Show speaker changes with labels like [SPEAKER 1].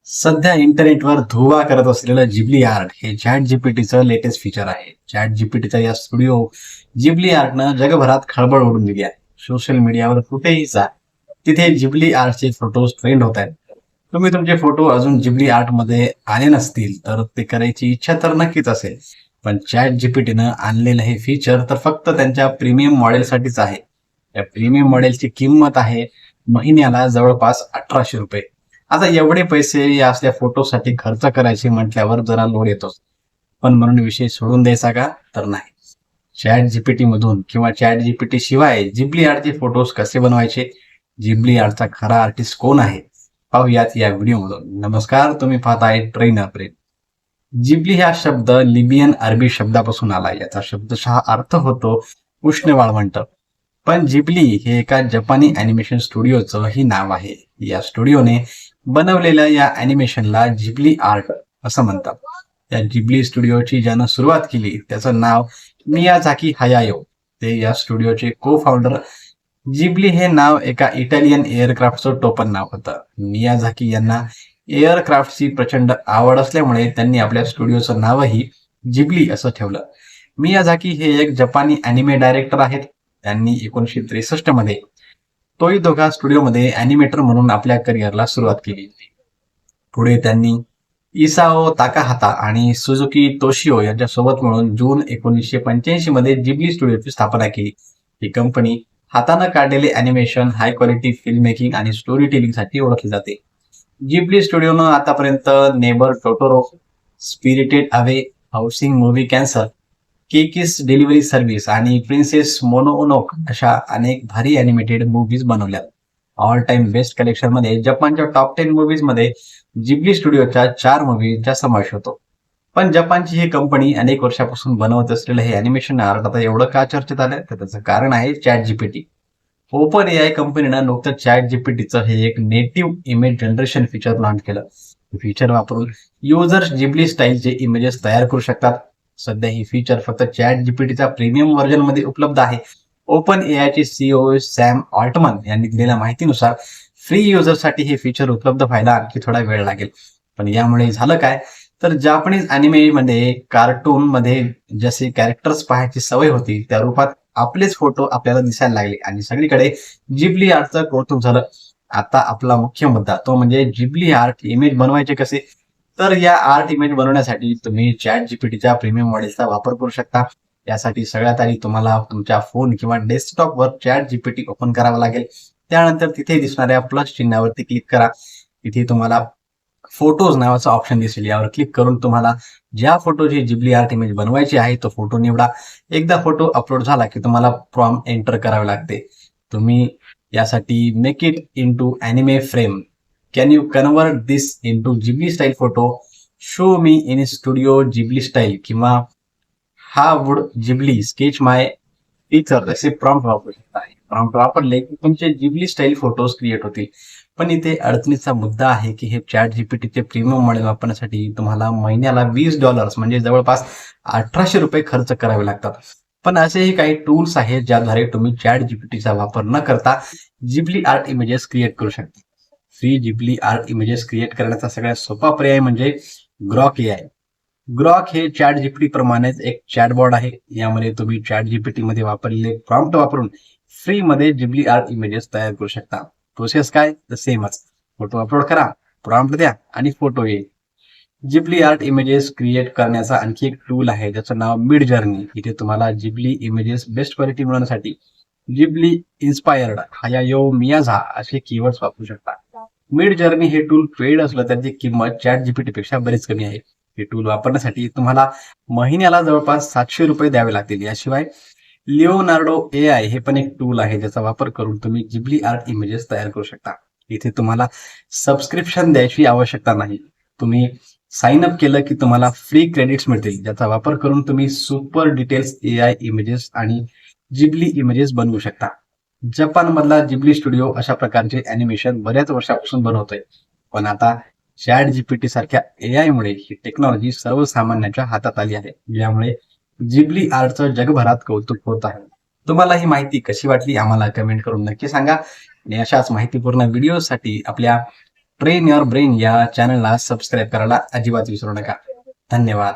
[SPEAKER 1] सध्या इंटरनेटवर धुवा करत असलेलं जिबली आर्ट हे चॅट जीपीटीचं लेटेस्ट फीचर आहे. चॅट जीपीटीचा या स्टुडिओ जिबली आर्टनं जगभरात खळबळ उडून दिली आहे. सोशल मीडियावर कुठेही जा, तिथे जिबली आर्टचे फोटोज ट्रेंड होत आहेत. तुम्ही तुमचे फोटो अजून जिबली आर्ट मध्ये आले नसतील तर ते करायची इच्छा तर नक्कीच असेल, पण चॅट जीपीटीनं आणलेलं हे फीचर तर फक्त त्यांच्या प्रीमियम मॉडेलसाठीच आहे. या प्रीमियम मॉडेलची किंमत आहे महिन्याला जवळपास 1800 रुपये. आता एवढे पैसे या असल्या फोटोसाठी खर्च करायचे म्हटल्यावर जरा लोड येतोच. पण म्हणून विषय सोडून द्यायचा का? तर नाही. चॅट जीपीटी मधून किंवा चॅट जीपीटी शिवाय जिबली आर्टचे फोटोज कसे बनवायचे, जिबली आर्टचा खरा आर्टिस्ट कोण आहे, पाहूयात या व्हिडिओमधून. नमस्कार, तुम्ही पाहताय ट्रेनर ब्रेन. जिबली हा शब्द लिबियन अरबी शब्दापासून आला. याचा शब्दशः अर्थ होतो उष्ण वाळवंट. पण जिबली हे एका जपानी अॅनिमेशन स्टुडिओचं ही नाव आहे. या स्टुडिओने बनवलेल्या या अॅनिमेशनला जिबली आर्ट असं म्हणतात. या जिबली स्टुडिओची ज्यानं सुरुवात केली त्याचं नाव मियाझाकी हयायो. ते या स्टुडिओचे को फाउंडर. जिबली हे नाव एका इटालियन एअरक्राफ्टचं टोपण नाव होतं. मियाझाकी यांना एअरक्राफ्टची प्रचंड आवड असल्यामुळे त्यांनी आपल्या स्टुडिओचं नावही जिबली असं ठेवलं. मियाझाकी हे एक जपानी अॅनिमे डायरेक्टर आहेत. त्यांनी 1963 मध्ये टोईदोगा स्टुडिओमध्ये अॅनिमेटर म्हणून आपल्या करिअरला सुरुवात केली. पुढे त्यांनी इसाओ ताकाहाता आणि सुझुकी तोशिओ यांच्यासोबत मिळून जून 1985 मध्ये जिबली स्टुडिओची स्थापना केली. ही कंपनी हातानं काढलेले animation, high quality film making आणि स्टोरी टेलिंगसाठी ओळखली जाते. जिबली स्टुडिओनं आतापर्यंत नेबर टोटोरो, स्पिरिटेड अवे, हाऊसिंग मूव्ही कॅन्सर, केकिस डिलिव्हरी सर्व्हिस आणि प्रिन्सेस मोनोओनोक अशा अनेक भारी अॅनिमेटेड मूव्हीज बनवल्या. ऑल टाइम बेस्ट कलेक्शन मध्ये जपानच्या टॉप 10 मूव्हीज मध्ये जिबली स्टुडिओच्या 4 मूव्हीजचा समावेश होतो. पण जपानची ही कंपनी अनेक वर्षापासून बनवत असलेलं हे अॅनिमेशन आर्ट आता एवढं का चर्चेत आलं, तर त्याचं कारण आहे चॅट जीपीटी. ओपन एआय कंपनीनं नुकतंच चॅट जीपीटीचं हे एक native image generation feature launch केलं. फीचर वापरून युजर्स जिबली स्टाईलचे इमेजेस तयार करू शकतात. सध्या ही फीचर फक्त चॅट जीपीटीचा प्रीमियम व्हर्जन मध्ये उपलब्ध आहे. ओपन एआयचे सीईओ सॅम ऑल्टमन यांनी दिलेल्या माहितीनुसार फ्री युजरसाठी हे फीचर उपलब्ध व्हायला आणखी थोडा वेळ लागेल. पण यामुळे झालं काय, तर जापनीज अॅनिमे मध्ये कार्टून मध्ये जसे कॅरेक्टर्स पाहायची सवय होती त्या रूपात आपलेच फोटो आपल्याला दिसायला लागले आणि सगळीकडे जिबली आर्टचं कौतुक झालं. आता आपला मुख्य मुद्दा तो म्हणजे जिबली आर्ट इमेज बनवायचे कसे. तर या आर्ट इमेज बनवण्यासाठी तुम्ही चॅट जीपीटीच्या प्रीमियम मॉडेलचा वापर करू शकता. यासाठी सगळ्यात आधी तुम्हाला तुमच्या फोन किंवा डेस्कटॉपवर चॅट जीपीटी ओपन करावा लागेल. त्यानंतर तिथे दिसणाऱ्या प्लस चिन्हावरती क्लिक करा. तिथे तुम्हाला फोटोज नावाचा ऑप्शन दिसेल. यावर क्लिक करून तुम्हाला ज्या फोटोची जिबली आर्ट इमेज बनवायची आहे तो फोटो निवडा. एकदा फोटो अपलोड झाला की तुम्हाला प्रॉम्प्ट एंटर करावे लागते. तुम्ही यासाठी make it into anime frame, can you convert this into Ghibli style photo, show me in studio Ghibli style किंवा हा would Ghibli sketch my teacher असे प्रॉम्प्ट वापरू शकता. प्रॉम्प्ट वापरले की तुमचे जिबली स्टाईल फोटोज क्रिएट होतील. पण इथे अडचणीचा मुद्दा आहे की हे चॅट जीपीटीचे प्रीमियम मॉडेल वापरण्यासाठी तुम्हाला महिन्याला $20 म्हणजे जवळपास 1800 रुपये खर्च करावे लागतात. पण असेही काही टूल्स आहेत ज्याद्वारे तुम्ही चॅट जीपीटीचा वापर न करता जिबली आर्ट इमेजेस क्रिएट करू शकता. Free Ghibli art images create करण्याचा सगळ्यात सोपा पर्याय म्हणजे ग्रॉक एआय. ग्रॉक हे चॅट जीपीटी प्रमाणेच एक चॅटबॉट आहे. यामध्ये तुम्ही चॅट जीपीटी मध्ये वापरलेले प्रॉम्प्ट वापरून फ्री मध्ये जिबली आर्ट इमेजेस तयार करू शकता. प्रोसेस काय तर सेमच. फोटो अपलोड करा, प्रॉम्प्ट द्या आणि फोटो येईल. जिबली आर्ट इमेजेस क्रिएट करण्याचा आणखी एक टूल आहे ज्याचं नाव मिड जर्नी. इथे तुम्हाला जिबली इमेजेस बेस्ट क्वालिटी मिळवण्यासाठी जिबली इन्स्पायर्ड, हयायो मियाझा असे कीवर्ड्स वापरू शकता. मिड जर्नी हे टूल पेड असलं त्याची किंमत चॅट जीपीटी पेक्षा बरीच कमी आहे. हे टूल वापरण्यासाठी तुम्हाला महिन्याला जवळपास 700 रुपये द्यावे लागतील. याशिवाय लिओनार्डो एआय हे पण एक टूल आहे ज्याचा वापर करून तुम्ही जिबली आर्ट इमेजेस तयार करू शकता. इथे तुम्हाला सबस्क्रिप्शन द्यायची आवश्यकता नाही. तुम्ही साइन अप केलं की तुम्हाला फ्री क्रेडिट्स मिळतील ज्याचा वापर करून तुम्ही सुपर डिटेल्स एआय इमेजेस आणि जिबली इमेजेस बनवू शकता. जपान मधला जिबली स्टुडिओ अशा प्रकारचे अॅनिमेशन बऱ्याच वर्षापासून बनवतोय. पण आता चॅट जीपीटी सारख्या एआय मुळे ही टेक्नॉलॉजी सर्वसामान्यांच्या हातात आली आहे. यामुळे जिबली आर्टचं जगभरात कौतुक होत आहे. तुम्हाला ही माहिती कशी वाटली आम्हाला कमेंट करून नक्की सांगा. आणि अशाच माहितीपूर्ण व्हिडिओसाठी आपल्या ट्रेन युअर ब्रेन या चॅनलला सबस्क्राईब करायला अजिबात विसरू नका. धन्यवाद.